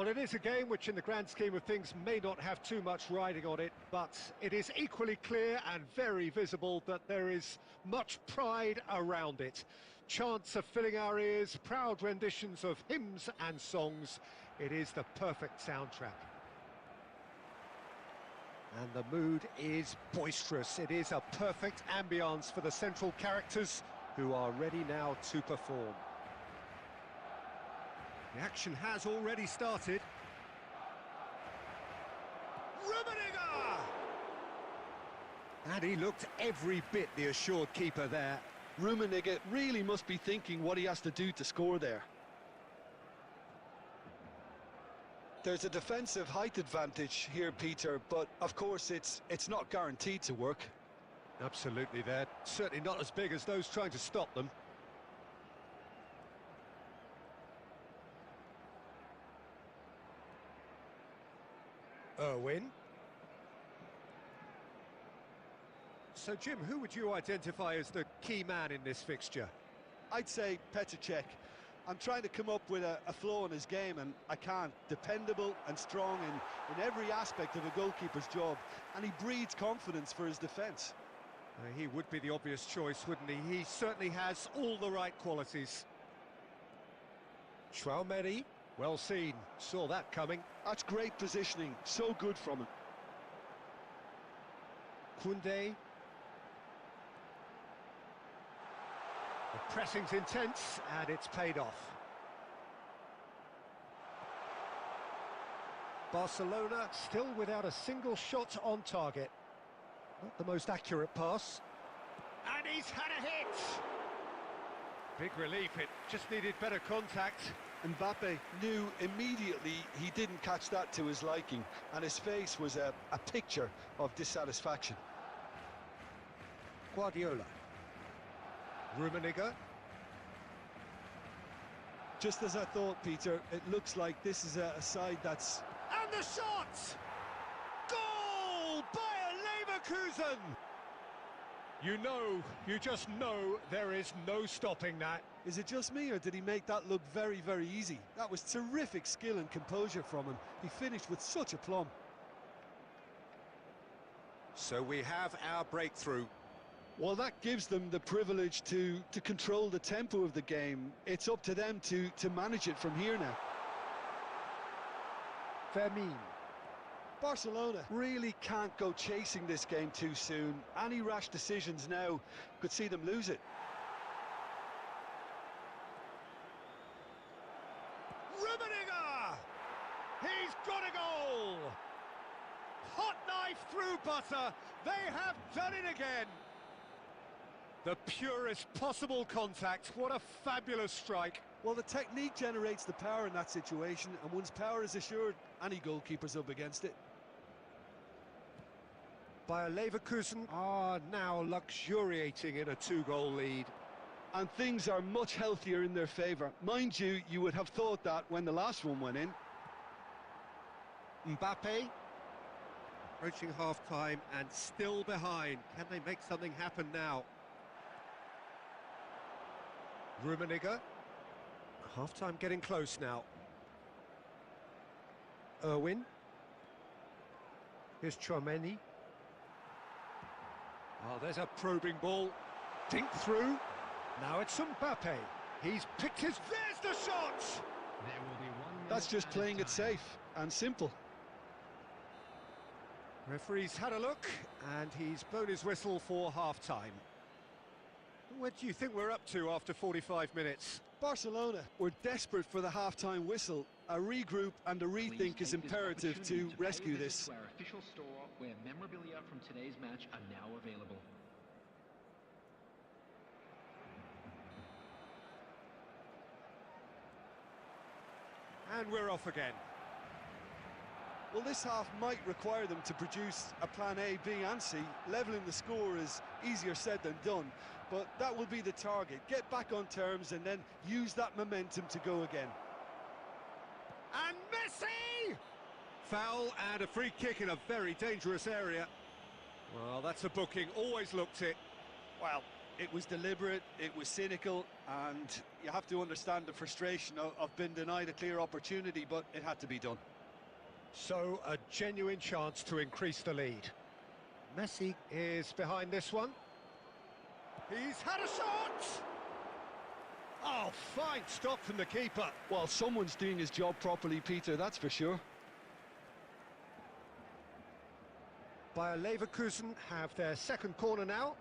Well, it is a game which in the grand scheme of things may not have too much riding on it, but it is equally clear and very visible that there is much pride around it. Chants are filling our ears, proud renditions of hymns and songs. It is the perfect soundtrack. And the mood is boisterous. It is a perfect ambience for the central characters who are ready now to perform. The action has already started. Rummenigge! And he looked every bit the assured keeper there. Rummenigge really must be thinking what he has to do to score there. There's a defensive height advantage here, Peter, but of course it's not guaranteed to work. Absolutely, they're certainly not as big as those trying to stop them. Irwin. So, Jim, who would you identify as the key man in this fixture? I'd say Petr Cech. I'm trying to come up with a flaw in his game, and I can't. Dependable and strong in every aspect of a goalkeeper's job, and he breeds confidence for his defence. He would be the obvious choice, wouldn't he? He certainly has all the right qualities. Chouameni, well seen, saw that coming. That's great positioning, so good from him. Koundé. The pressing's intense, and it's paid off. Barcelona still without a single shot on target. Not the most accurate pass. And he's had a hit! Big relief, it just needed better contact. Mbappe knew immediately he didn't catch that to his liking, and his face was a picture of dissatisfaction. Guardiola. Rummenigge. Just as I thought, Peter, it looks like this is a side that's... And the shot! Goal! Bayer Leverkusen! You just know there is no stopping that. Is it just me, or did he make that look very, very easy? That was terrific skill and composure from him. He finished with such aplomb. So we have our breakthrough. Well, that gives them the privilege to control the tempo of the game. It's up to them to manage it from here now. Fermin. Barcelona really can't go chasing this game too soon. Any rash decisions now could see them lose it. Rummenigge! He's got a goal! Hot knife through butter. They have done it again. The purest possible contact. What a fabulous strike. Well, the technique generates the power in that situation, and once power is assured, any goalkeeper's up against it. Bayer Leverkusen are now luxuriating in a two-goal lead. And things are much healthier in their favour. Mind you, you would have thought that when the last one went in. Mbappe, approaching half-time and still behind. Can they make something happen now? Rummenigge. Half-time getting close now. Irwin. Here's Chouameni. Oh, there's a probing ball. Dink through. Now it's Mbappe. He's picked his... There's the shot! There will be 1 minute. That's just playing it safe and simple. Referee's had a look, and he's blown his whistle for half-time. What do you think we're up to after 45 minutes? Barcelona were desperate for the half-time whistle. A regroup and a rethink is imperative to rescue this. To our official store, where memorabilia from today's match are now available. And we're off again. Well, this half might require them to produce a plan A, B and C. Levelling the score is easier said than done, but that will be the target. Get back on terms and then use that momentum to go again. And Messi! Foul and a free kick in a very dangerous area. Well, that's a booking, always looked it. Well, It was deliberate, it was cynical, and you have to understand the frustration of being denied a clear opportunity, but it had to be done. So, a genuine chance to increase the lead. Messi is behind this one. He's had a shot! Oh, fine stop from the keeper. Well, someone's doing his job properly, Peter, that's for sure. Bayer Leverkusen have their second corner now.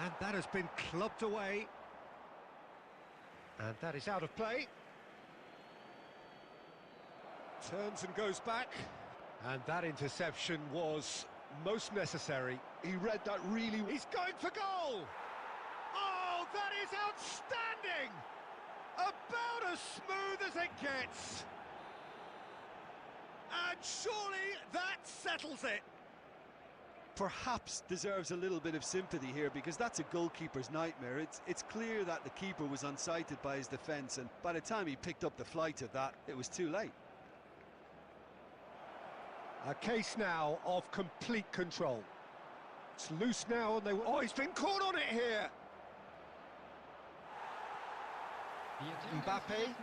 And that has been clubbed away. And that is out of play. Turns and goes back. And that interception was most necessary. He read that really... He's going for goal! Oh, that is outstanding! About as smooth as it gets. And surely that settles it. Perhaps deserves a little bit of sympathy here, because that's a goalkeeper's nightmare. It's clear that the keeper was unsighted by his defence, and by the time he picked up the flight of that, it was too late. A case now of complete control. It's loose now, and they... Oh, he's been caught on it here! Mbappe,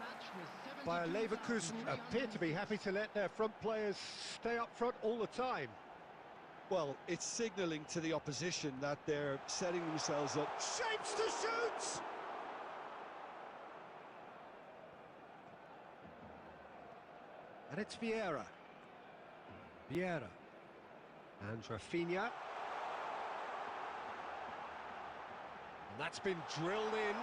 Bayer Leverkusen appear to be happy to let their front players stay up front all the time. Well, it's signalling to the opposition that they're setting themselves up. Shapes to shoot! And it's Vieira. Vieira. And Rafinha. And that's been drilled in.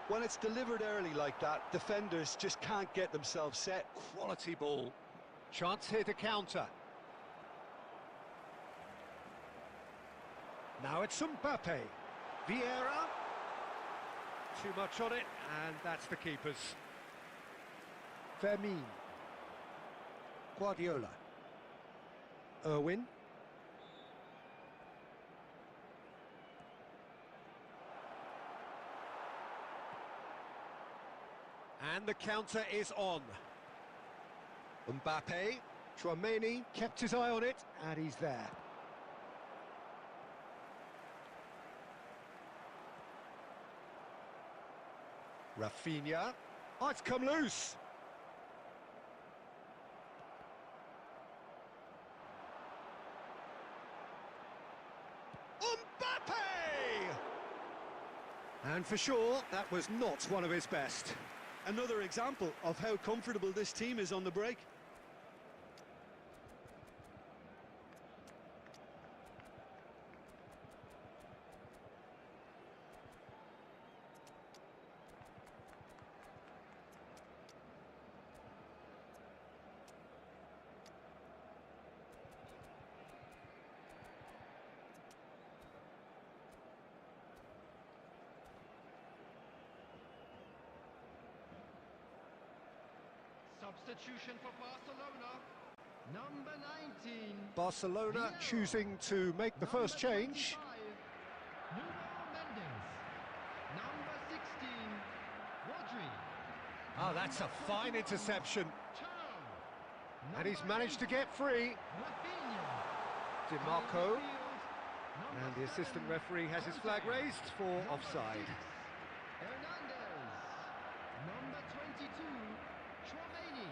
When it's delivered early like that, defenders just can't get themselves set. Quality ball. Chance here to counter. Now it's Mbappe. Vieira. Too much on it, and that's the keeper's. Fermin. Guardiola. Irwin. And the counter is on. Mbappe, Tchouaméni kept his eye on it, and he's there. Rafinha. Oh, it's come loose. Mbappe! And for sure, that was not one of his best. Another example of how comfortable this team is on the break. Substitution for Barcelona, number 19. Barcelona choosing to make the first change. Nuno Mendes, number 16. Rodri. Oh, that's a fine interception. Turn. And he's managed to get free. Rafinha. DiMarco. And the assistant referee has his flag raised for offside. Hernandez, number 22. Tchouaméni,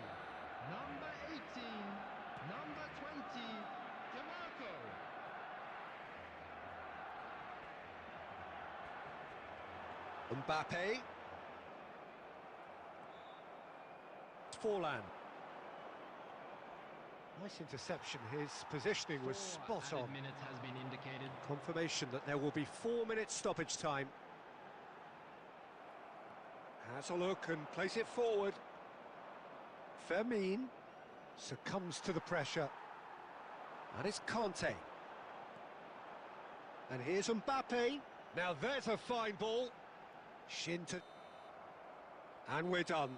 number 18, number 20, DiMarco. Mbappe. Forlan. Nice interception. His positioning was spot on. Minutes has been indicated. Confirmation that there will be 4 minutes stoppage time. Has a look and plays it forward. Fermin succumbs to the pressure. And it's Conte. And here's Mbappe. Now there's a fine ball. Shinton. And we're done.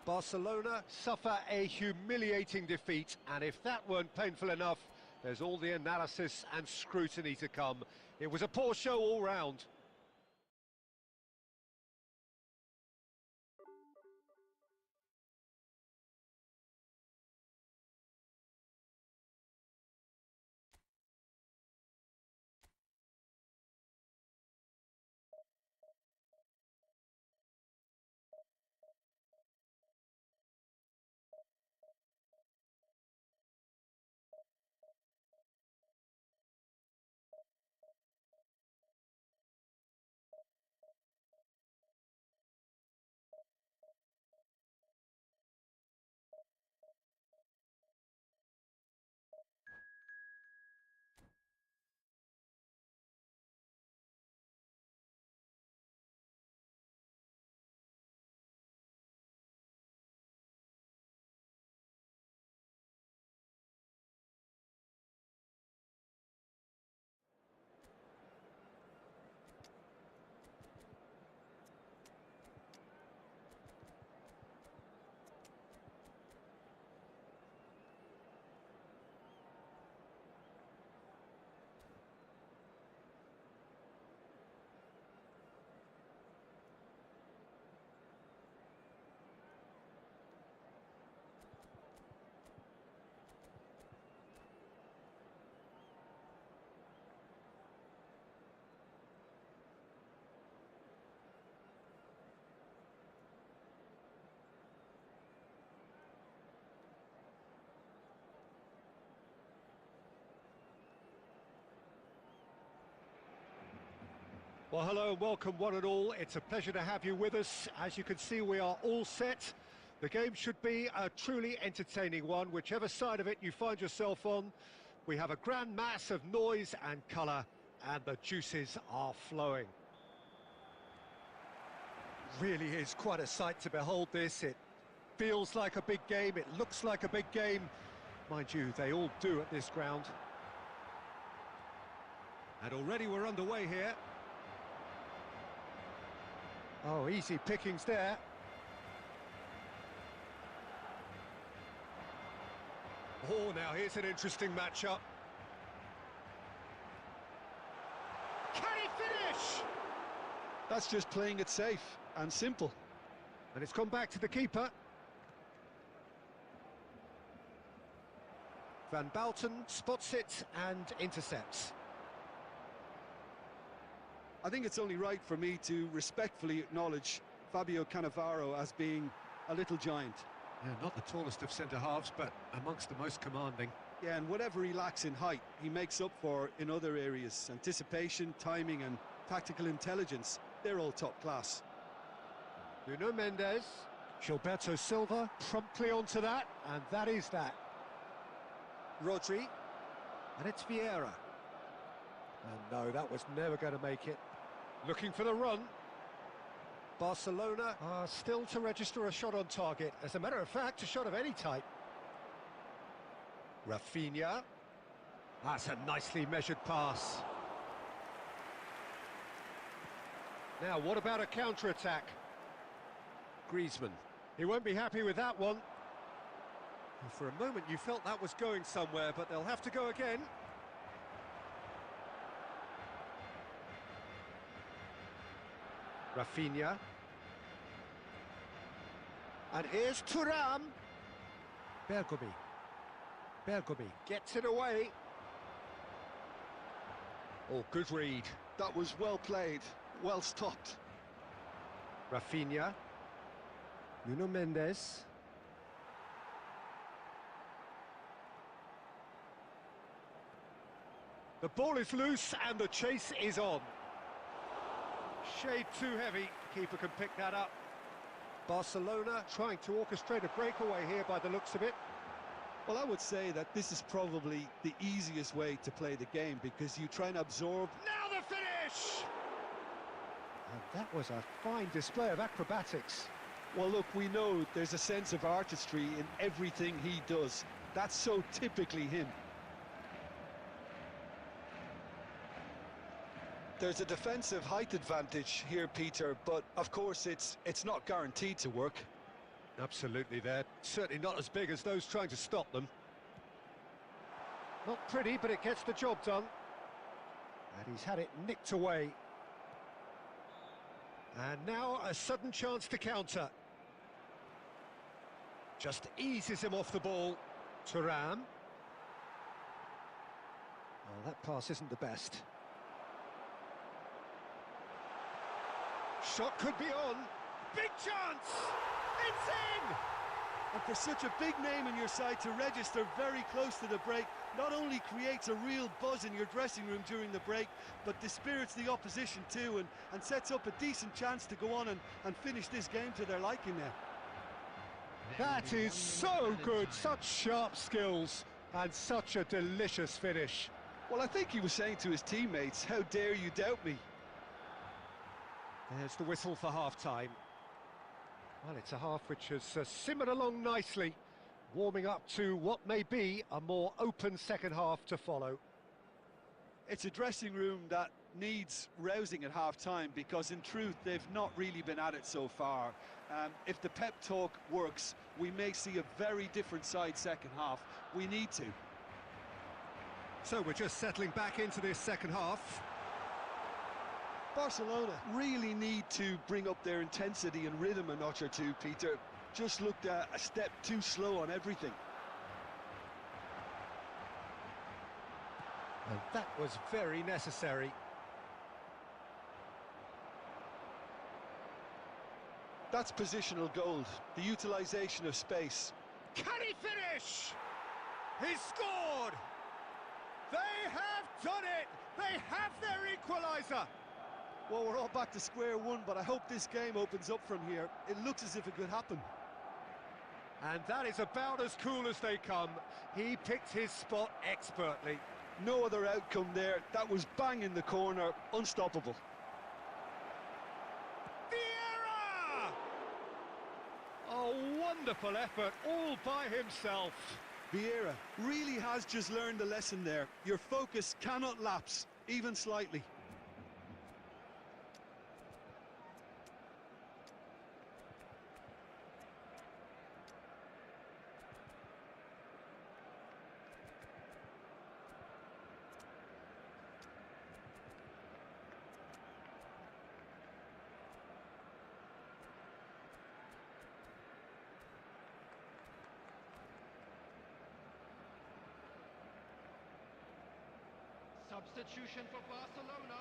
Barcelona suffer a humiliating defeat, and if that weren't painful enough, there's all the analysis and scrutiny to come. It was a poor show all round. Well, hello and welcome one and all. It's a pleasure to have you with us. As you can see, we are all set. The game should be a truly entertaining one, whichever side of it you find yourself on. We have a grand mass of noise and colour, and the juices are flowing. Really is quite a sight to behold this. It feels like a big game, it looks like a big game. Mind you, they all do at this ground. And already we're underway here. Oh, easy pickings there. Oh, now here's an interesting matchup. Can he finish? That's just playing it safe and simple. And it's gone back to the keeper. Van Bouten spots it and intercepts. I think it's only right for me to respectfully acknowledge Fabio Cannavaro as being a little giant. Yeah, not the tallest of centre-halves, but amongst the most commanding. Yeah, and whatever he lacks in height, he makes up for in other areas. Anticipation, timing and tactical intelligence, they're all top class. Nuno Mendes, Gilberto Silva promptly onto that, and that is that. Rodri, and it's Vieira. And no, that was never going to make it. Looking for the run. Barcelona are still to register a shot on target. As a matter of fact, a shot of any type. Rafinha. That's a nicely measured pass. Now, what about a counter-attack? Griezmann. He won't be happy with that one. And for a moment, you felt that was going somewhere, but they'll have to go again. Rafinha. And here's Thuram. Bergomi gets it away. Oh, good read. That was well played, well stopped. Rafinha. Nuno Mendes. The ball is loose and the chase is on. Shade too heavy, keeper can pick that up. Barcelona trying to orchestrate a breakaway here by the looks of it. Well, I would say that this is probably the easiest way to play the game because you try and absorb. Now the finish! And that was a fine display of acrobatics. Well, look, we know there's a sense of artistry in everything he does. That's so typically him. There's a defensive height advantage here, Peter, but of course it's not guaranteed to work. Absolutely, they're certainly not as big as those trying to stop them. Not pretty, but it gets the job done. And he's had it nicked away. And now a sudden chance to counter. Just eases him off the ball. Thuram. Well, that pass isn't the best. Shot could be on. Big chance! It's in! And for such a big name in your side to register very close to the break, not only creates a real buzz in your dressing room during the break, but dispirits the opposition too and sets up a decent chance to go on and finish this game to their liking now. That is so good, such sharp skills and such a delicious finish. Well, I think he was saying to his teammates, how dare you doubt me? There's the whistle for half-time. Well, it's a half which has simmered along nicely, warming up to what may be a more open second half to follow. It's a dressing room that needs rousing at half-time because in truth they've not really been at it so far. If the pep talk works, we may see a very different side second half. We need to. So we're just settling back into this second half. Barcelona really need to bring up their intensity and rhythm a notch or two, Peter. Just looked a step too slow on everything. And that was very necessary. That's positional gold, the utilisation of space. Can he finish? He's scored! They have done it! They have their equaliser! Well, we're all back to square one, but I hope this game opens up from here. It looks as if it could happen. And that is about as cool as they come. He picked his spot expertly. No other outcome there. That was bang in the corner, unstoppable. Vieira! A wonderful effort all by himself. Vieira really has just learned a lesson there. Your focus cannot lapse, even slightly. Substitution for Barcelona.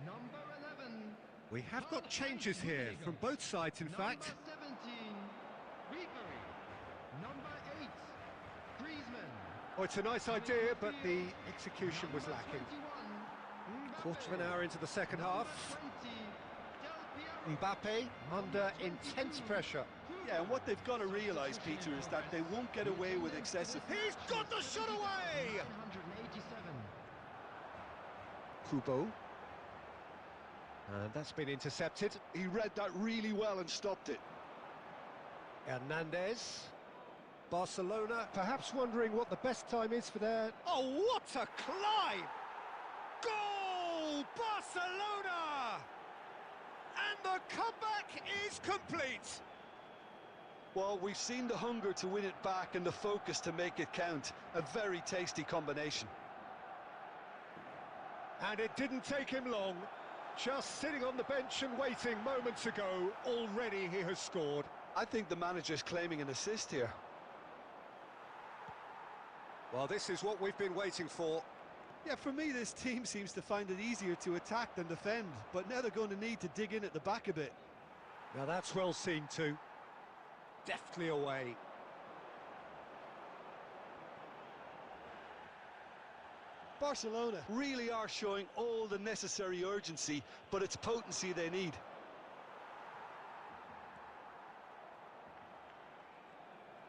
Number 11. We have got changes here from both sides, in fact. Number 17. Ribery. Number 8. Griezmann. Oh, it's a nice idea, but the execution was lacking. Quarter of an hour into the second half. Mbappe under intense pressure. Yeah, and what they've got to realise, Peter, is that they won't get away with excessive... He's got the shot away! 987. Kubo. And that's been intercepted. He read that really well and stopped it. Hernandez. Barcelona perhaps wondering what the best time is for their... Oh, what a climb! Goal! Barcelona! And the comeback is complete! Well, we've seen the hunger to win it back and the focus to make it count. A very tasty combination. And it didn't take him long. Just sitting on the bench and waiting moments ago, already he has scored. I think the manager's claiming an assist here. Well, this is what we've been waiting for. Yeah, for me, this team seems to find it easier to attack than defend, but now they're going to need to dig in at the back a bit. Now that's well seen too. Deftly away. Barcelona really are showing all the necessary urgency, but it's potency they need.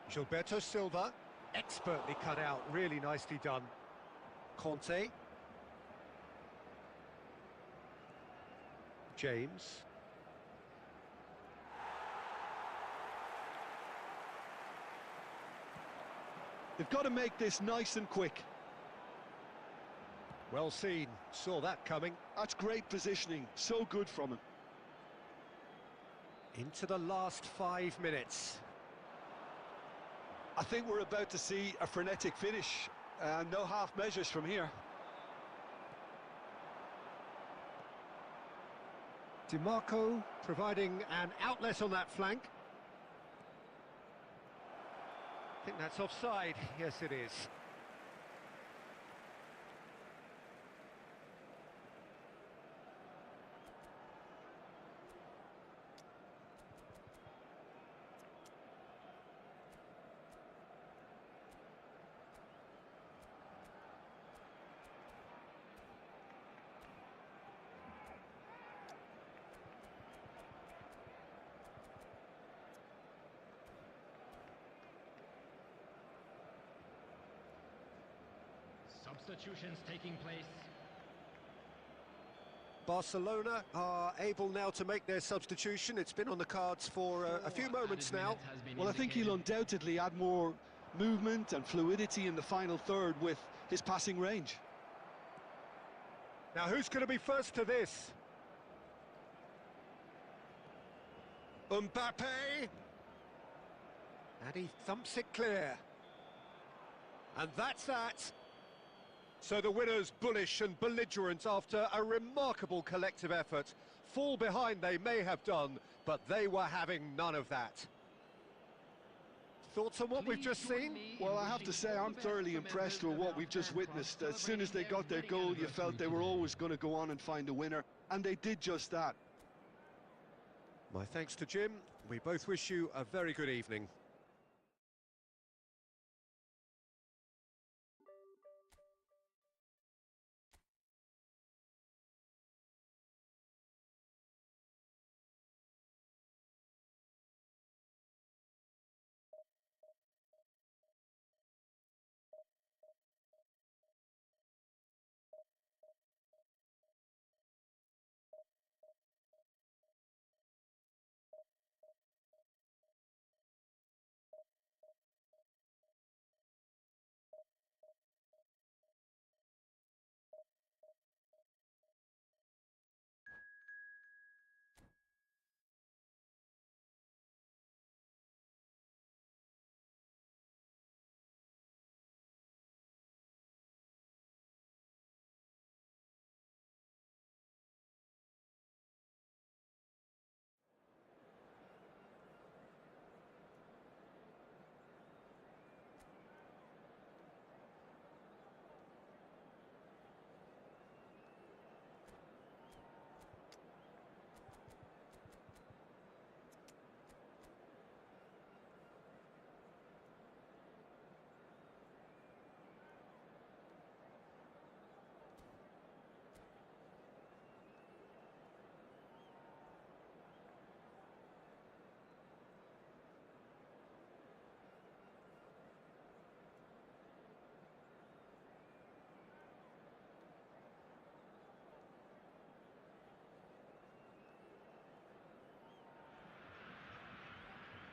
Gilberto Silva, expertly cut out, really nicely done. Conte. James. They've got to make this nice and quick. Well seen, saw that coming. That's great positioning, so good from him. Into the last 5 minutes. I think we're about to see a frenetic finish. No half measures from here. DiMarco providing an outlet on that flank. I think that's offside. Yes, it is. Substitutions taking place. Barcelona are able now to make their substitution. It's been on the cards for a few moments now. Well, I think he'll undoubtedly add more movement and fluidity in the final third with his passing range. Now, who's going to be first to this? Mbappe. And he thumps it clear. And that's that. So the winners bullish and belligerent after a remarkable collective effort. Fall behind they may have done, but they were having none of that. Thoughts on what we've just seen? Well, I have to say I'm thoroughly impressed with what we've just witnessed. As soon as they got their goal, you felt they were always going to go on and find a winner, and they did just that. My thanks to Jim. We both wish you a very good evening.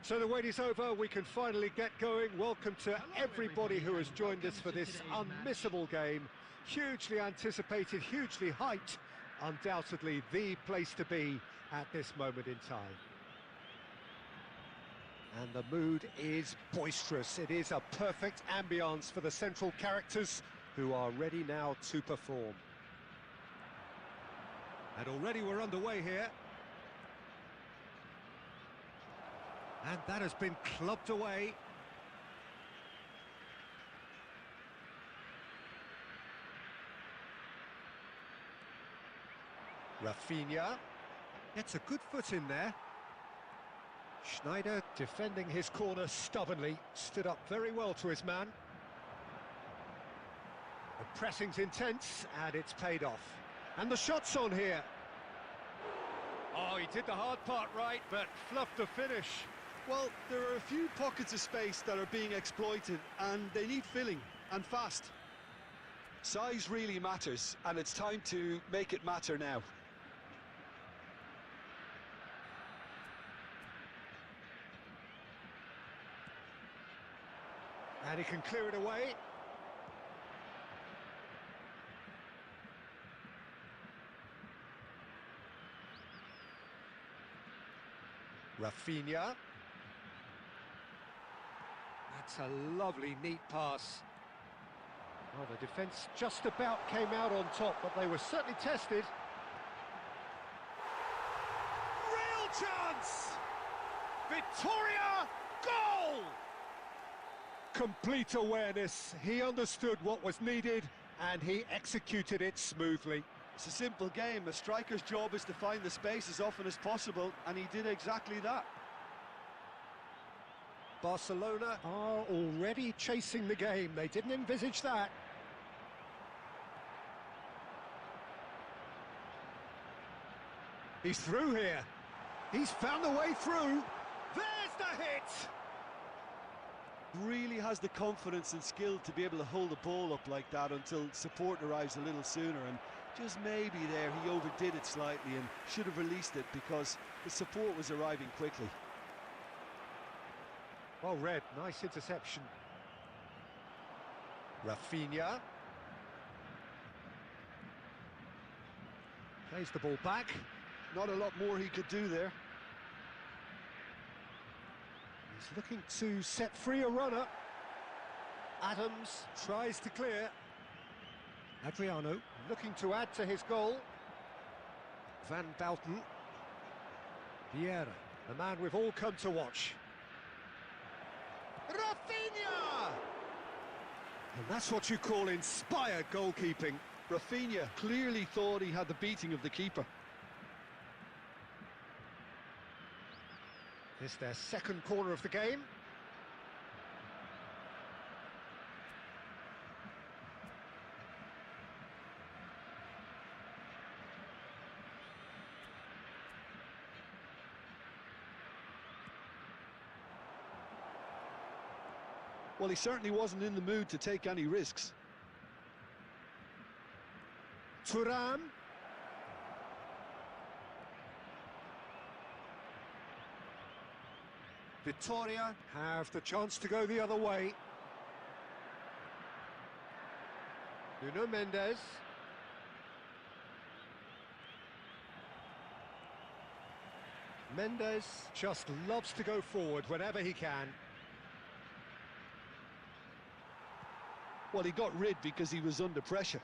So the wait is over, we can finally get going. Welcome to everybody who has joined us for this unmissable game. Hugely anticipated, hugely hyped. Undoubtedly the place to be at this moment in time. And the mood is boisterous. It is a perfect ambience for the central characters who are ready now to perform. And already we're underway here. And that has been clubbed away. Rafinha gets a good foot in there. Schneider defending his corner stubbornly, stood up very well to his man. The pressing's intense and it's paid off. And the shot's on here. Oh, he did the hard part right, but fluffed the finish. Well, there are a few pockets of space that are being exploited, and they need filling, and fast. Size really matters, and it's time to make it matter now. And he can clear it away. Rafinha. That's a lovely, neat pass. Oh, the defence just about came out on top, but they were certainly tested. Real chance! Victoria, goal! Complete awareness. He understood what was needed, and he executed it smoothly. It's a simple game. A striker's job is to find the space as often as possible, and he did exactly that. Barcelona are already chasing the game. They didn't envisage that. He's through here. He's found the way through. There's the hit! Really has the confidence and skill to be able to hold the ball up like that until support arrives a little sooner, and just maybe there he overdid it slightly and should have released it because the support was arriving quickly. Well read, nice interception. Rafinha. Plays the ball back. Not a lot more he could do there. He's looking to set free a runner. Adams tries to clear. Adriano looking to add to his goal. Van Bouten. Vieira, the man we've all come to watch. Rafinha! And that's what you call inspired goalkeeping. Rafinha clearly thought he had the beating of the keeper. This their second corner of the game. Well, he certainly wasn't in the mood to take any risks. Thuram. Victoria have the chance to go the other way. Nuno Mendes. Mendes just loves to go forward whenever he can. Well, he got rid because he was under pressure.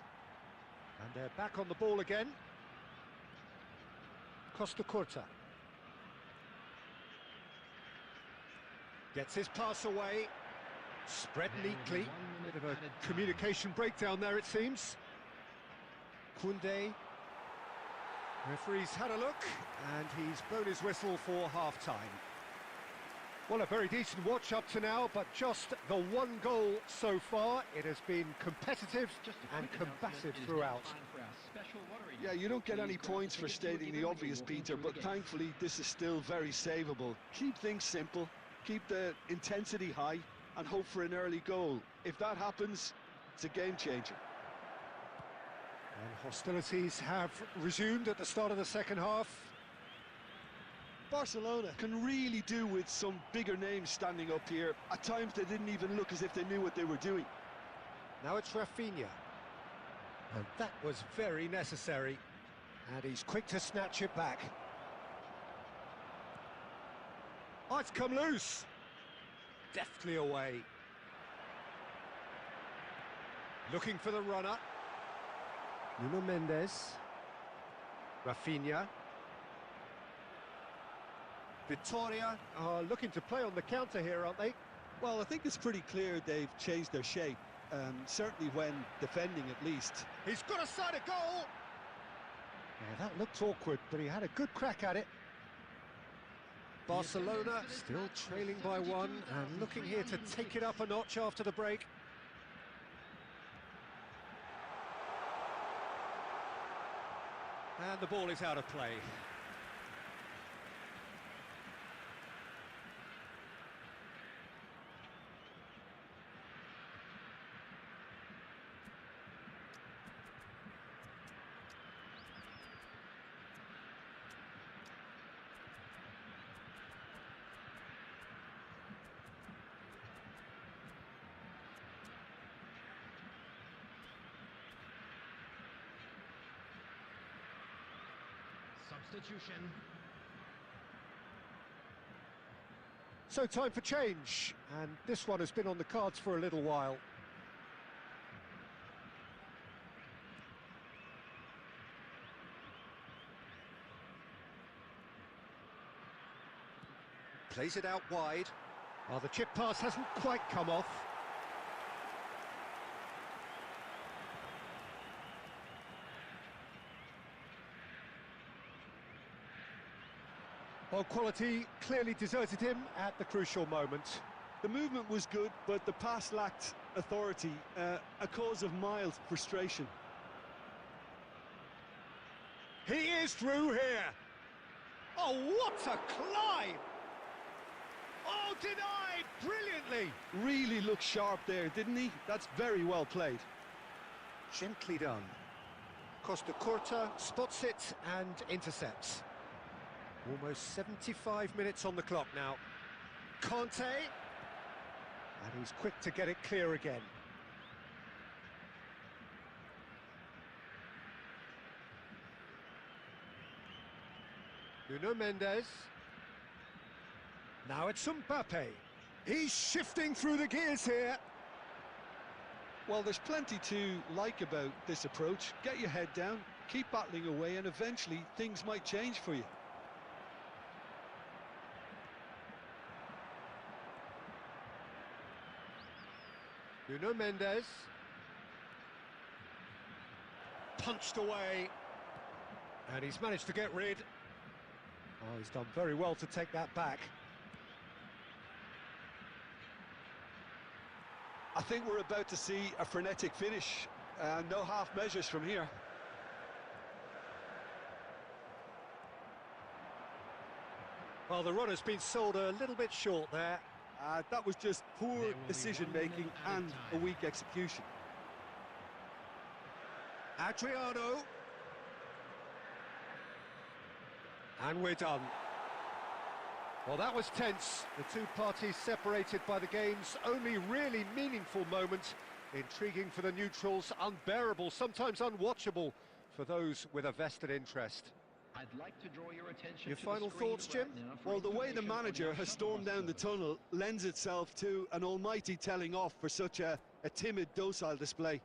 And they're back on the ball again. Costa Curta. Gets his pass away. Spread neatly. Bit of a communication breakdown there, it seems. Koundé. Referee's had a look, and he's blown his whistle for half-time. Well, a very decent watch up to now, but just the one goal so far. It has been competitive and combative throughout. Yeah, you don't get any points for stating the obvious, Peter, but thankfully this is still very savable. Keep things simple, keep the intensity high, and hope for an early goal. If that happens, it's a game changer. And hostilities have resumed at the start of the second half. Barcelona can really do with some bigger names standing up here. At times they didn't even look as if they knew what they were doing. Now it's Rafinha. And that was very necessary. And he's quick to snatch it back. Oh, it's come loose. Deftly away. Looking for the runner. Nuno Mendes. Rafinha. Vitoria are looking to play on the counter here, aren't they? Well, I think it's pretty clear they've changed their shape. Certainly when defending, at least. He's got a side of goal! Yeah, that looked awkward, but he had a good crack at it. Barcelona still trailing by one and looking here to take it up a notch after the break. And the ball is out of play. Substitution. So time for change, and this one has been on the cards for a little while. Plays it out wide. Oh, the chip pass hasn't quite come off. Well, quality clearly deserted him at the crucial moment. The movement was good, but the pass lacked authority, a cause of mild frustration. He is through here. Oh, what a climb! Oh, denied brilliantly. Really looked sharp there, didn't he? That's very well played. Gently done. Costa Curta spots it and intercepts. Almost 75 minutes on the clock now. Conte. And he's quick to get it clear again. Nuno Mendes. Now it's Mbappe. He's shifting through the gears here. Well, there's plenty to like about this approach. Get your head down, keep battling away, and eventually things might change for you. Nuno Mendes. Punched away. And he's managed to get rid. Oh, he's done very well to take that back. I think we're about to see a frenetic finish. No half measures from here. Well, the run has been sold a little bit short there. That was just poor decision-making and a weak execution. Adriano. And we're done. Well, that was tense. The two parties separated by the game's only really meaningful moment. Intriguing for the neutrals, unbearable, sometimes unwatchable for those with a vested interest. I'd like to draw your attention Your to final the screen thoughts, Jim? right now for Well, the way the information on manager your has shuttle stormed bus down the service. tunnel lends itself to an almighty telling off for such a timid, docile display.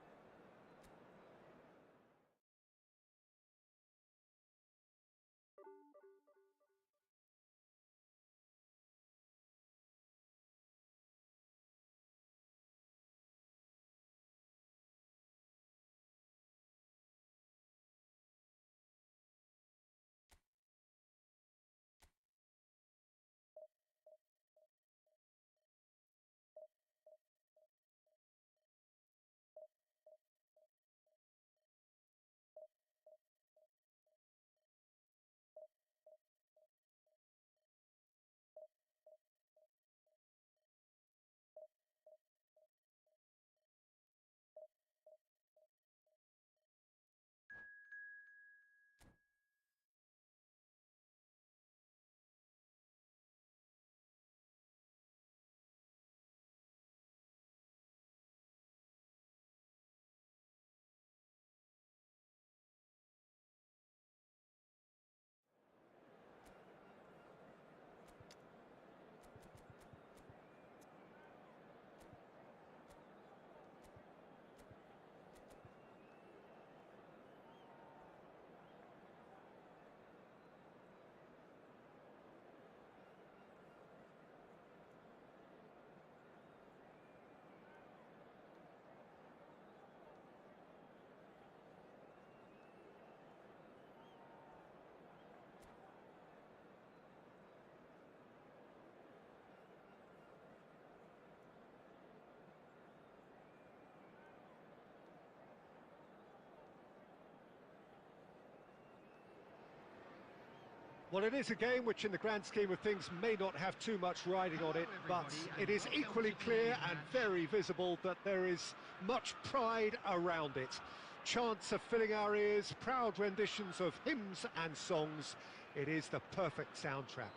Well, it is a game which in the grand scheme of things may not have too much riding on it, but it is equally clear and very visible that there is much pride around it. Chants are filling our ears, proud renditions of hymns and songs. It is the perfect soundtrack.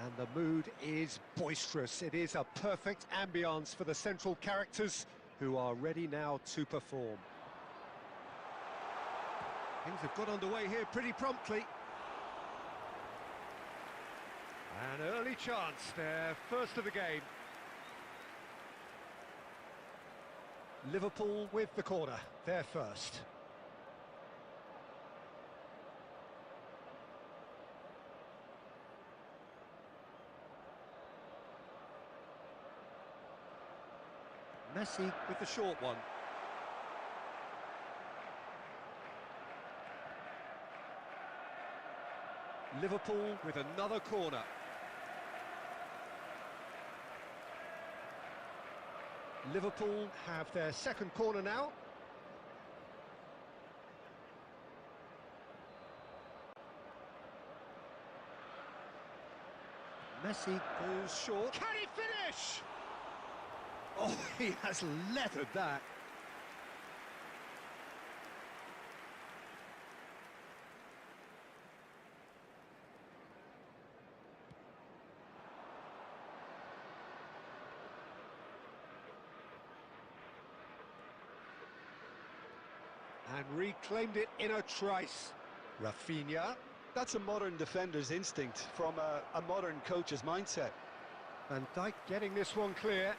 And the mood is boisterous. It is a perfect ambience for the central characters who are ready now to perform. Things have got underway here pretty promptly. An early chance, their first of the game. Liverpool with the corner, their first. Messi with the short one. Liverpool with another corner. Liverpool have their second corner now. Messi goes short. Can he finish? Oh, he has leathered that. And reclaimed it in a trice. Rafinha. That's a modern defender's instinct from a modern coach's mindset. Van Dijk getting this one clear.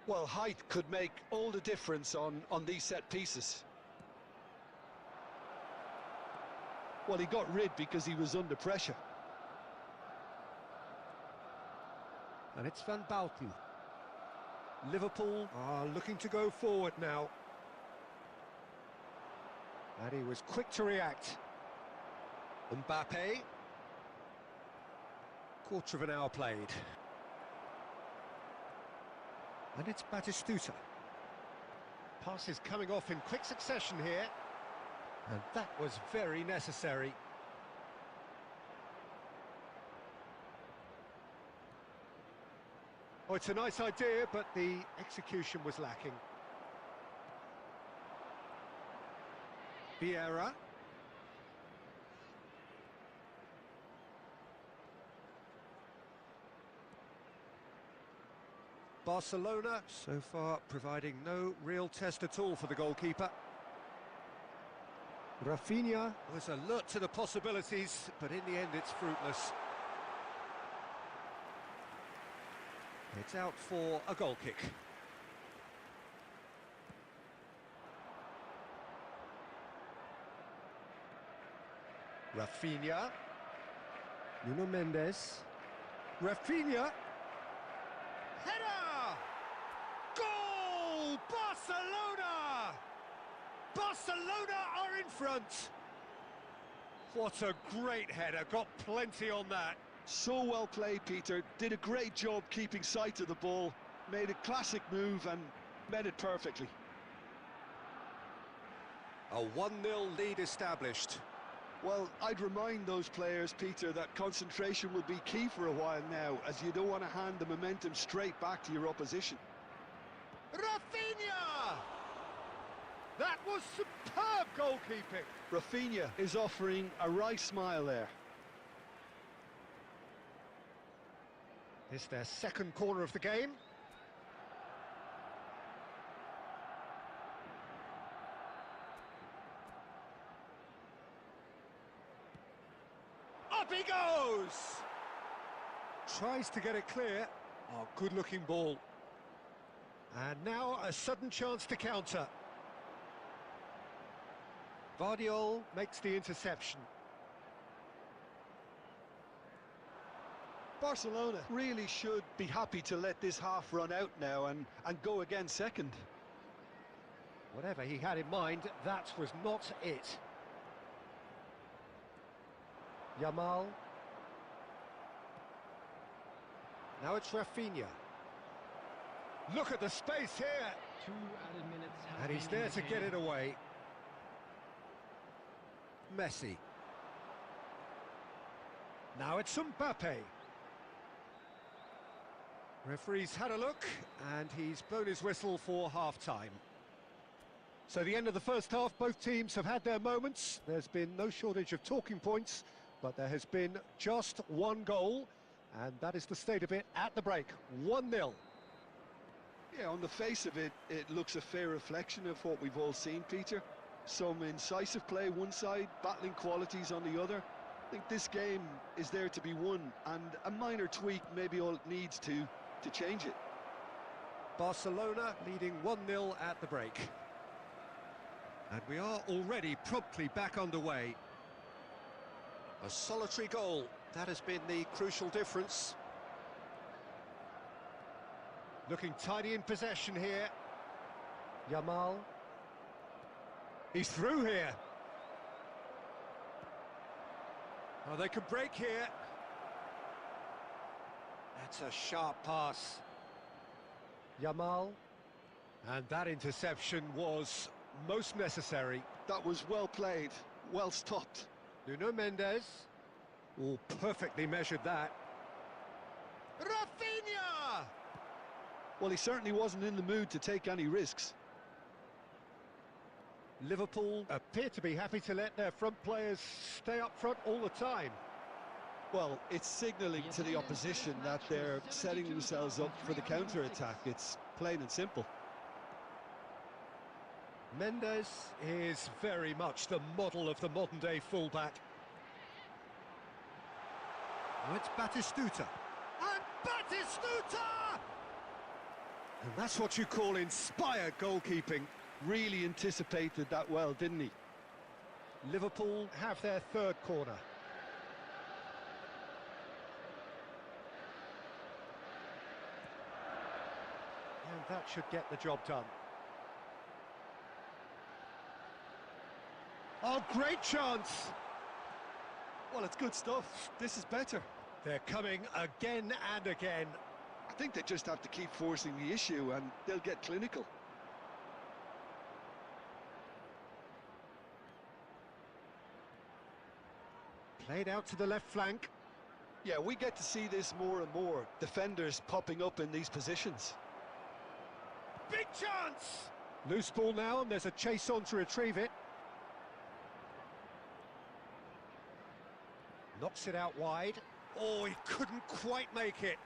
Well, height could make all the difference on these set pieces. Well, he got rid because he was under pressure. And it's Van Bauten. Liverpool are looking to go forward now. And he was quick to react. Mbappe. Quarter of an hour played. And it's Batistuta. Passes coming off in quick succession here. And that was very necessary. Oh, it's a nice idea, but the execution was lacking. Vieira. Barcelona, so far, providing no real test at all for the goalkeeper. Rafinha was alert to the possibilities, but in the end it's fruitless. It's out for a goal kick. Rafinha. Nuno Mendes. Rafinha. Header! Goal! Barcelona! Barcelona are in front. What a great header, got plenty on that. So well played, Peter. Did a great job keeping sight of the ball. Made a classic move and met it perfectly. A 1-0 lead established. Well, I'd remind those players, Peter, that concentration will be key for a while now, as you don't want to hand the momentum straight back to your opposition. Rafinha! That was superb goalkeeping. Rafinha is offering a wry smile there. It's their second corner of the game. Up he goes! Tries to get it clear. Oh, good-looking ball. And now a sudden chance to counter. Vardiol makes the interception. Barcelona really should be happy to let this half run out now and go again second. Whatever he had in mind, that was not it. Yamal. Now it's Rafinha. Look at the space here. 2 added minutes have And he's been there to get indicated. it away. Messi. Now it's Mbappe. Referee's had a look, and he's blown his whistle for half-time. So the end of the first half, both teams have had their moments. There's been no shortage of talking points, but there has been just one goal, and that is the state of it at the break. 1-0. Yeah, on the face of it, it looks a fair reflection of what we've all seen, Peter. Some incisive play one side, battling qualities on the other. I think this game is there to be won, and a minor tweak may be all it needs to change it. Barcelona leading 1-0 at the break. And we are already promptly back underway. A solitary goal, that has been the crucial difference. Looking tidy in possession here. Yamal. He's through here. Oh, they could break here. That's a sharp pass. Yamal. And that interception was most necessary. That was well played, well stopped. Nuno Mendes. Oh, perfectly measured that. Rafinha! Well, he certainly wasn't in the mood to take any risks. Liverpool appear to be happy to let their front players stay up front all the time. Well, it's signalling to the opposition that they're setting themselves up for the counter-attack. It's plain and simple. Mendes is very much the model of the modern-day fullback. Now it's Batistuta. And Batistuta! And that's what you call inspired goalkeeping. Really anticipated that well, didn't he? Liverpool have their third corner. And that should get the job done. Oh, great chance! Well, it's good stuff. This is better. They're coming again and again. I think they just have to keep forcing the issue and they'll get clinical. Played out to the left flank. Yeah, we get to see this more and more. Defenders popping up in these positions. Big chance! Loose ball now, and there's a chase on to retrieve it. Knocks it out wide. Oh, he couldn't quite make it.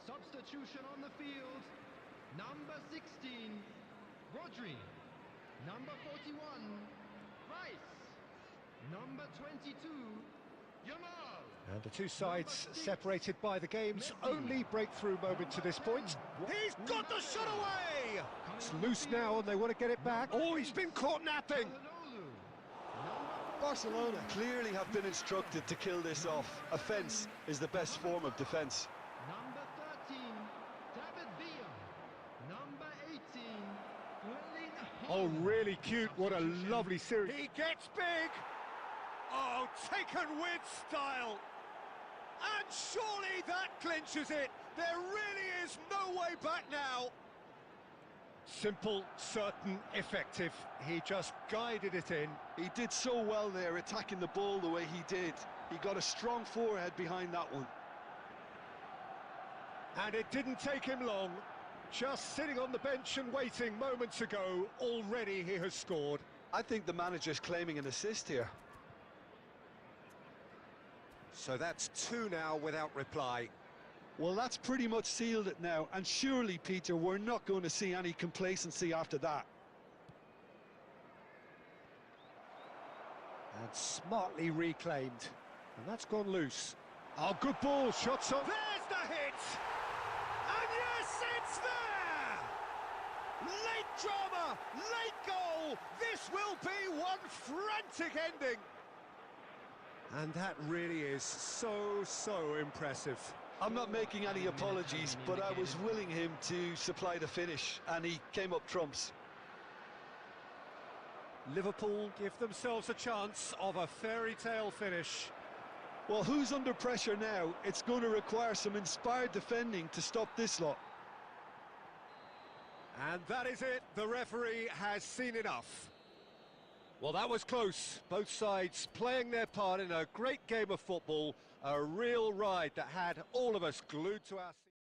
Substitution on the field. Number 16, Rodri. Number 41, Rice. Number 22, Yamal. And the two sides separated by the game's only breakthrough moment to this point. He's got the shot away! It's loose now and they want to get it back. Oh, he's been caught napping! Barcelona clearly have been instructed to kill this off. Offence is the best form of defence. Number 13, David Villa. Number 18, Erling Oh, Haaland. really cute. What a lovely series. He gets big! Oh, taken with style! And surely that clinches it! There really is no way back now! Simple, certain, effective. He just guided it in. He did so well there, attacking the ball the way he did. He got a strong forehead behind that one. And it didn't take him long. Just sitting on the bench and waiting moments ago, already he has scored. I think the manager's claiming an assist here. So that's two now without reply. Well, that's pretty much sealed it now, and surely, Peter, we're not going to see any complacency after that. And smartly reclaimed. And that's gone loose. Oh, good ball, shots on. There's the hit! And yes, it's there! Late drama, late goal! This will be one frantic ending! And that really is so impressive. I'm not making any apologies, but I was willing him to supply the finish, and he came up trumps. Liverpool give themselves a chance of a fairy tale finish. Well, who's under pressure now? It's going to require some inspired defending to stop this lot. And that is it. The referee has seen enough. Well, that was close. Both sides playing their part in a great game of football. A real ride that had all of us glued to our seats.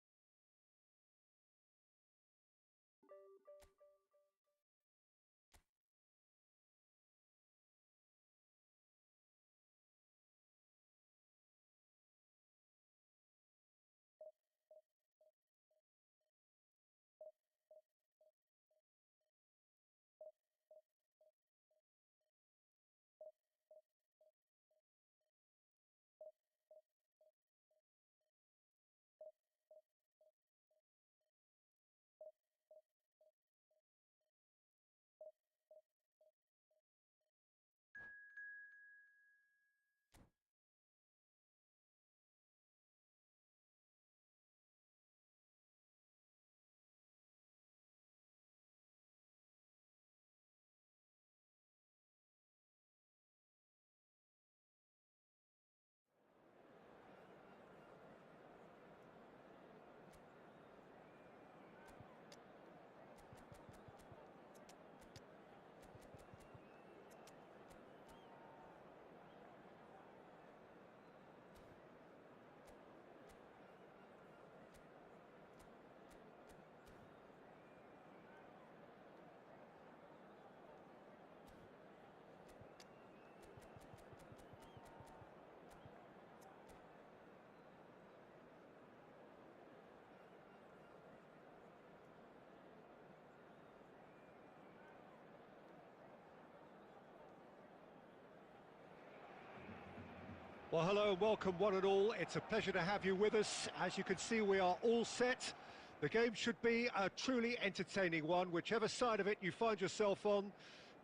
Well, hello and welcome one and all. It's a pleasure to have you with us. As you can see, we are all set. The game should be a truly entertaining one, whichever side of it you find yourself on.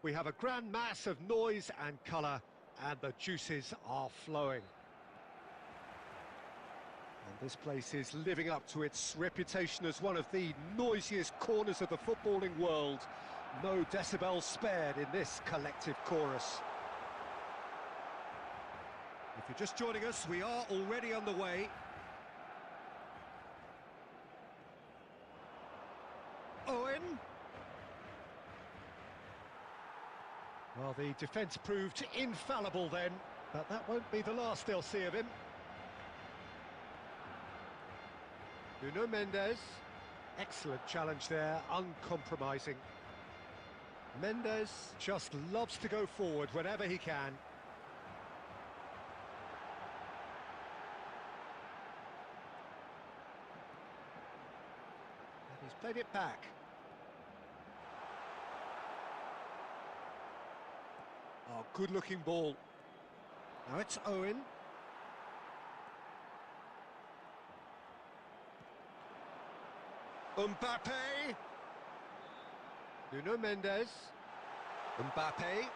We have a grand mass of noise and colour, and the juices are flowing. And this place is living up to its reputation as one of the noisiest corners of the footballing world. No decibels spared in this collective chorus. If you're just joining us, we are already underway. Owen. Well, the defence proved infallible then, but that won't be the last they'll see of him. Nuno Mendes. Excellent challenge there, uncompromising. Mendes just loves to go forward whenever he can. He's played it back. Oh, good-looking ball. Now it's Owen. Mbappe. Nuno Mendes. Mbappe.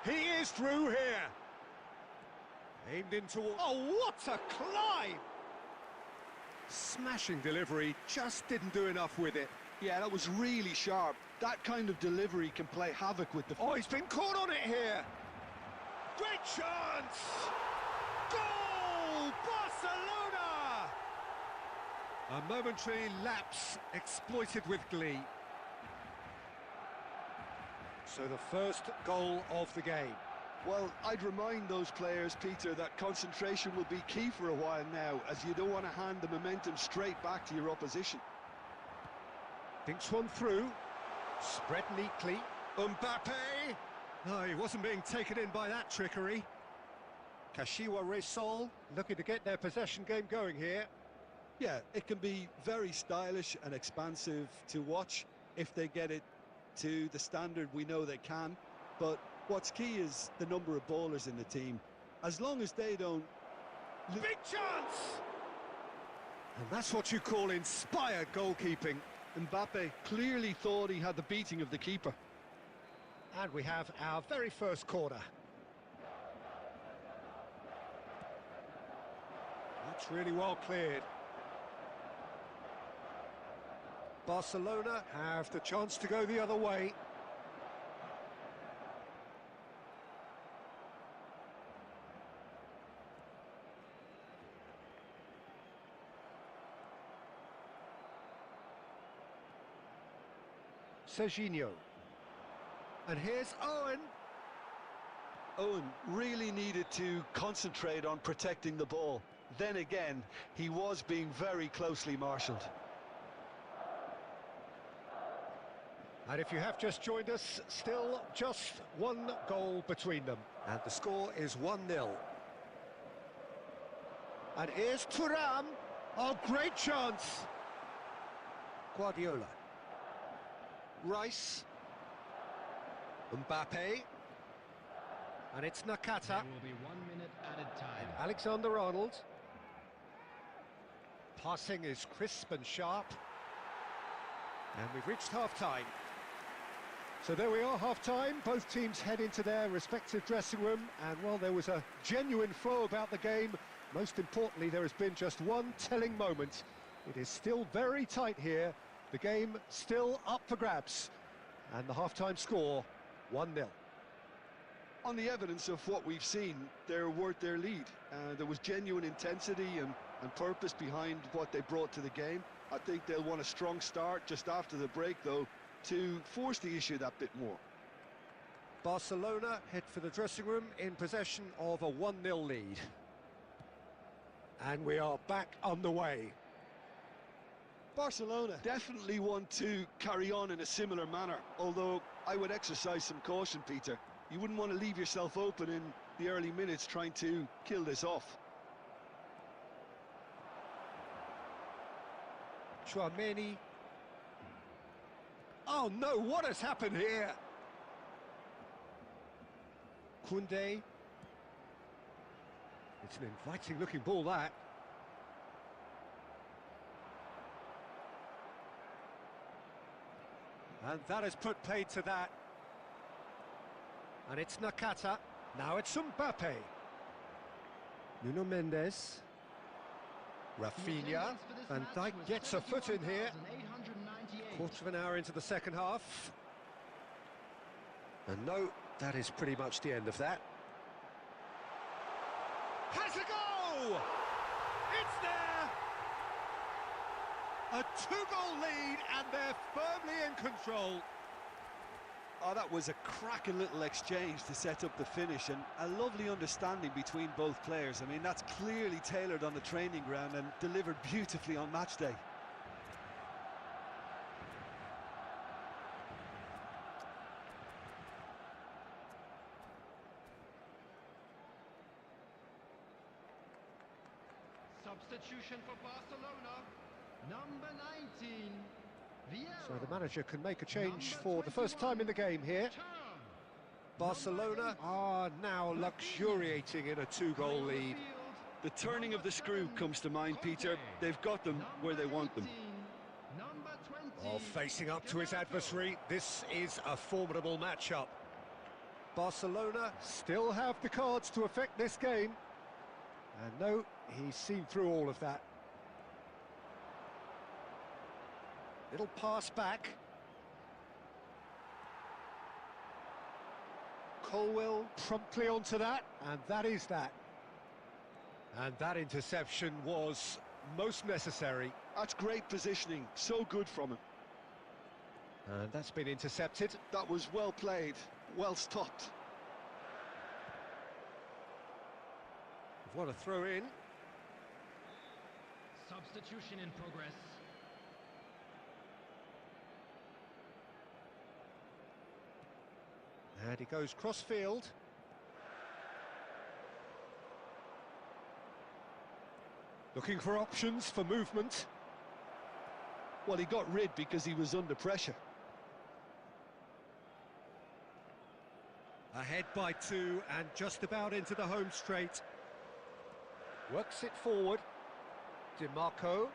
He is through here. Aimed into... Oh, what a climb! Smashing delivery, just didn't do enough with it. Yeah, that was really sharp. That kind of delivery can play havoc with the... Oh, he's been caught on it here. Great chance! Goal! Barcelona! A momentary lapse exploited with glee. So the first goal of the game. Well, I'd remind those players, Peter, that concentration will be key for a while now, as you don't want to hand the momentum straight back to your opposition. Thinks one through. Spread neatly. Mbappe! No, he wasn't being taken in by that trickery. Kashiwa Reysol looking to get their possession game going here. Yeah, it can be very stylish and expansive to watch if they get it to the standard we know they can. But what's key is the number of ballers in the team. As long as they don't... Big chance! And that's what you call inspired goalkeeping. Mbappe clearly thought he had the beating of the keeper. And we have our very first corner. That's really well cleared. Barcelona have the chance to go the other way. Serginho. And here's Owen. Owen really needed to concentrate on protecting the ball. Then again, he was being very closely marshalled. And if you have just joined us, still just one goal between them. And the score is 1-0. And here's Thuram. Oh, great chance. Guardiola. Rice. Mbappe. And it's Nakata. There will be 1 minute added time. Alexander-Arnold. Passing is crisp and sharp. And we've reached half-time. So there we are, half-time. Both teams head into their respective dressing room. And while there was a genuine flow about the game, most importantly, there has been just one telling moment. It is still very tight here. The game still up for grabs. And the half-time score, 1-0. On the evidence of what we've seen, they're worth their lead. There was genuine intensity and purpose behind what they brought to the game. I think they'll want a strong start just after the break, though, to force the issue that bit more. Barcelona head for the dressing room in possession of a 1-0 lead. And we are back on the way. Barcelona definitely want to carry on in a similar manner, although I would exercise some caution, Peter. You wouldn't want to leave yourself open in the early minutes trying to kill this off. Chouameni. Oh no, what has happened here? Koundé. It's an inviting looking ball, that. And that has put paid to that. And it's Nakata. Now it's Mbappe. Nuno Mendes. Rafinha. Van Dijk gets a foot in here. Quarter of an hour into the second half. And no, that is pretty much the end of that. Has a go! It's there! A two-goal lead, and they're firmly in control. Oh, that was a cracking little exchange to set up the finish, and a lovely understanding between both players. I mean, that's clearly tailored on the training ground and delivered beautifully on match day. Substitution for Barcelona, number 19. So the manager can make a change for the first time in the game here. Barcelona are now luxuriating in a two-goal lead. The turning of the screw comes to mind, Peter. They've got them where they want them. While facing up to his adversary, this is a formidable matchup. Barcelona still have the cards to affect this game. And no, he's seen through all of that. Little pass back. Colwell promptly onto that, and that is that. And that interception was most necessary. That's great positioning, so good from him. And that's been intercepted. That was well played, well stopped. What a throw in. Substitution in progress. And he goes cross-field. Looking for options for movement. Well, he got rid because he was under pressure. Ahead by 2 and just about into the home straight. Works it forward. DiMarco.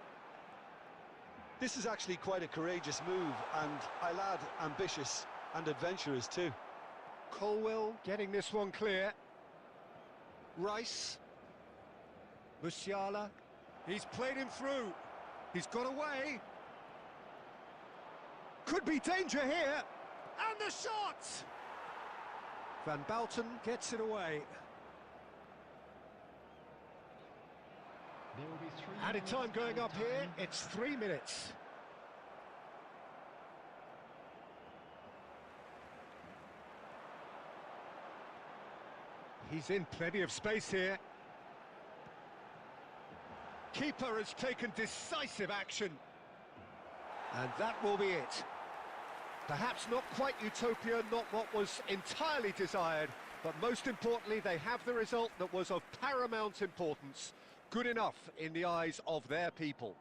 This is actually quite a courageous move, and I'll add ambitious and adventurous too. Colwell getting this one clear. Rice. Musiala. He's played him through. He's got away. Could be danger here. And the shot! Van Bouten gets it away. There will be 3 Added minutes time going added up time. here. It's 3 minutes. He's in plenty of space here. Keeper has taken decisive action. And that will be it. Perhaps not quite utopia, not what was entirely desired, but most importantly, they have the result that was of paramount importance. Good enough in the eyes of their people.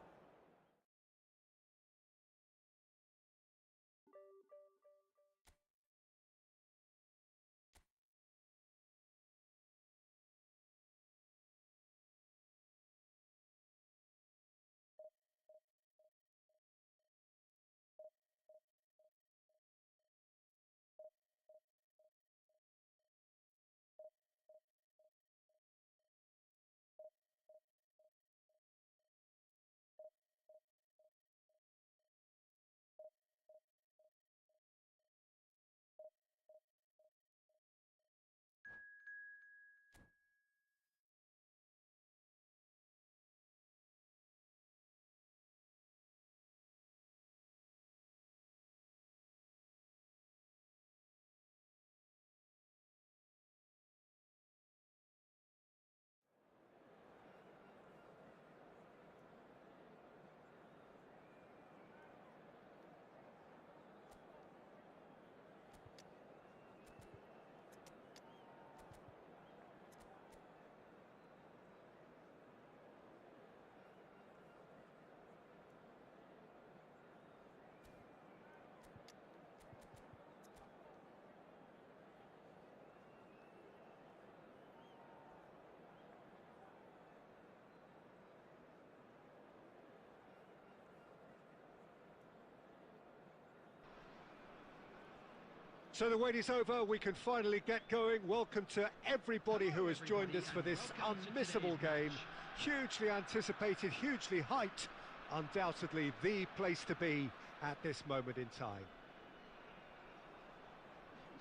So the wait is over, we can finally get going. Welcome to everybody who has joined us for this unmissable game. Hugely anticipated, hugely hyped, undoubtedly the place to be at this moment in time.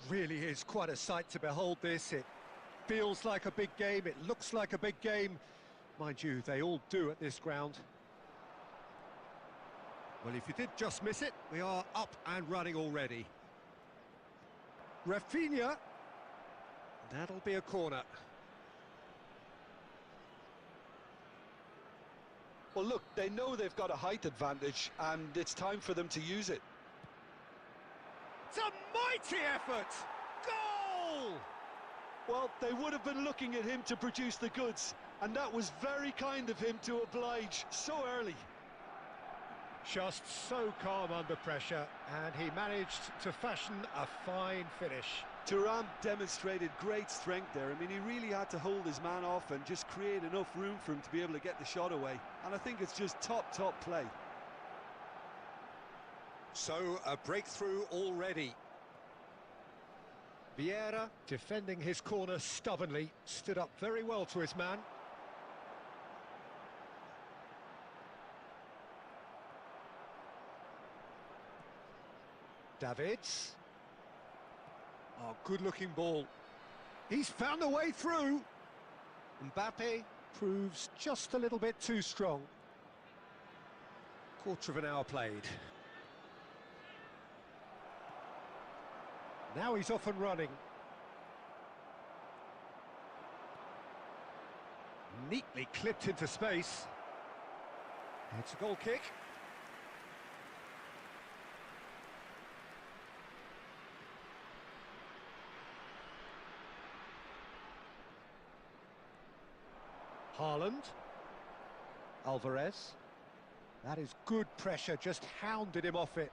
Really is quite a sight to behold this. It feels like a big game, it looks like a big game. Mind you, they all do at this ground. Well, if you did just miss it, we are up and running already. Rafinha, that'll be a corner. Well, look, they know they've got a height advantage, and it's time for them to use it. It's a mighty effort! Goal! Well, they would have been looking at him to produce the goods, and that was very kind of him to oblige so early. Just so calm under pressure, and he managed to fashion a fine finish. Thuram demonstrated great strength there. I mean, he really had to hold his man off and just create enough room for him to be able to get the shot away. And I think it's just top play. So, a breakthrough already. Vieira, defending his corner stubbornly, stood up very well to his man. Davids. Oh, good-looking ball. He's found a way through. Mbappe proves just a little bit too strong. Quarter of an hour played. Now he's off and running. Neatly clipped into space. It's a goal kick. Haaland. Alvarez. That is good pressure, just hounded him off it.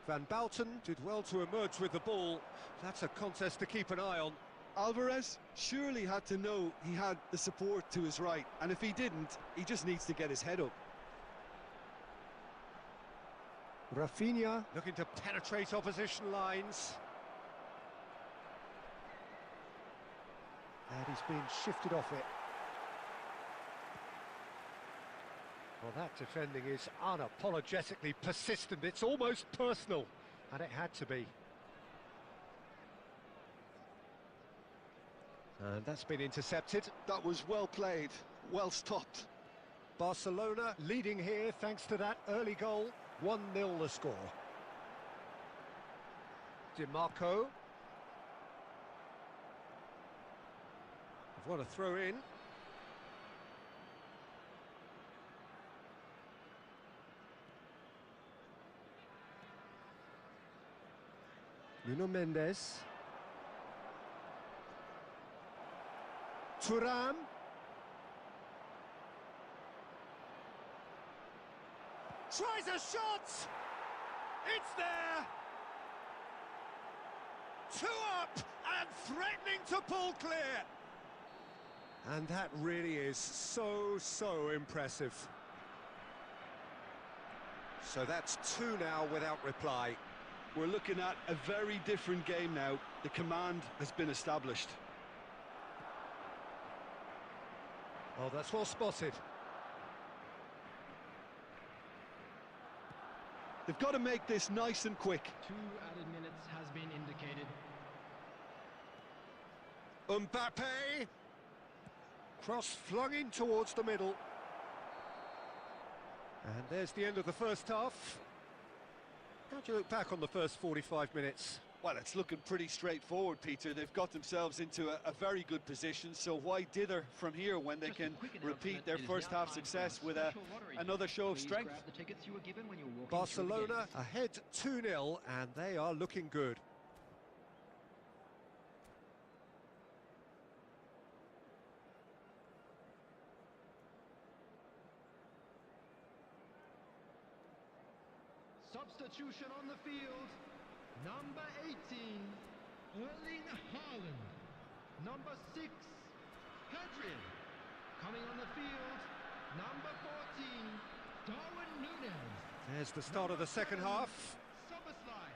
Van Bouten did well to emerge with the ball. That's a contest to keep an eye on. Alvarez surely had to know he had the support to his right, and if he didn't, he just needs to get his head up. Rafinha looking to penetrate opposition lines. And he's been shifted off it. Well, that defending is unapologetically persistent. It's almost personal, and it had to be. And that's been intercepted. That was well played, well stopped. Barcelona leading here thanks to that early goal. 1-0 the score. Di Marco. What a throw in. Nuno Mendes. Thuram. Tries a shot! It's there! 2 up and threatening to pull clear. And that really is so impressive. So that's 2 now without reply. We're looking at a very different game now. The command has been established. Oh, that's well spotted. They've got to make this nice and quick. 2 added minutes has been indicated. Mbappe. Cross flung in towards the middle. And there's the end of the first half. How do you look back on the first 45 minutes? Well, it's looking pretty straightforward, Peter. They've got themselves into a very good position, so why dither from here when they can repeat their first half success with another show of strength? Barcelona ahead 2-0, and they are looking good. Substitution on the field. Number 18, Erling Haaland. Number 6, Hadrian. Coming on the field, number 14, Darwin Núñez. There's the start of the second half. Soboslai.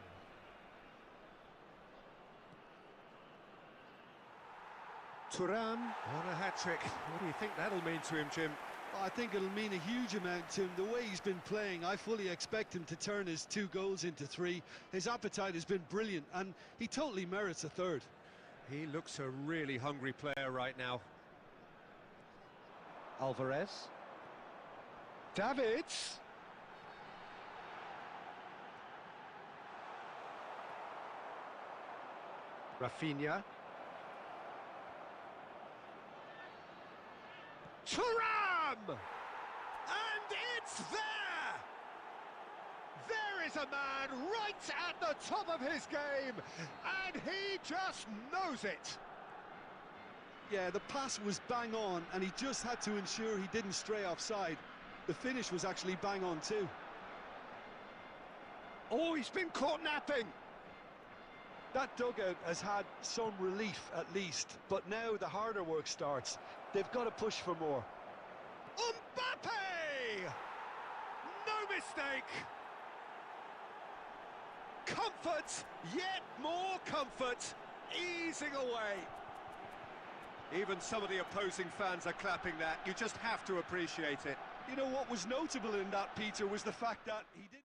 Thuram on a hat-trick. What do you think that'll mean to him, Jim? I think it'll mean a huge amount to him. The way he's been playing, I fully expect him to turn his 2 goals into 3. His appetite has been brilliant, and he totally merits a 3rd. He looks a really hungry player right now. Alvarez. Davids. Rafinha. Thuram! And it's there! There is a man right at the top of his game, and he just knows it. Yeah, the pass was bang on, and he just had to ensure he didn't stray offside. The finish was actually bang on too. Oh, he's been caught napping. That dugout has had some relief at least, but now the harder work starts. They've got to push for more. Mbappe! No mistake! Comfort, yet more comfort, easing away. Even some of the opposing fans are clapping that. You just have to appreciate it. You know what was notable in that, Peter, was the fact that he did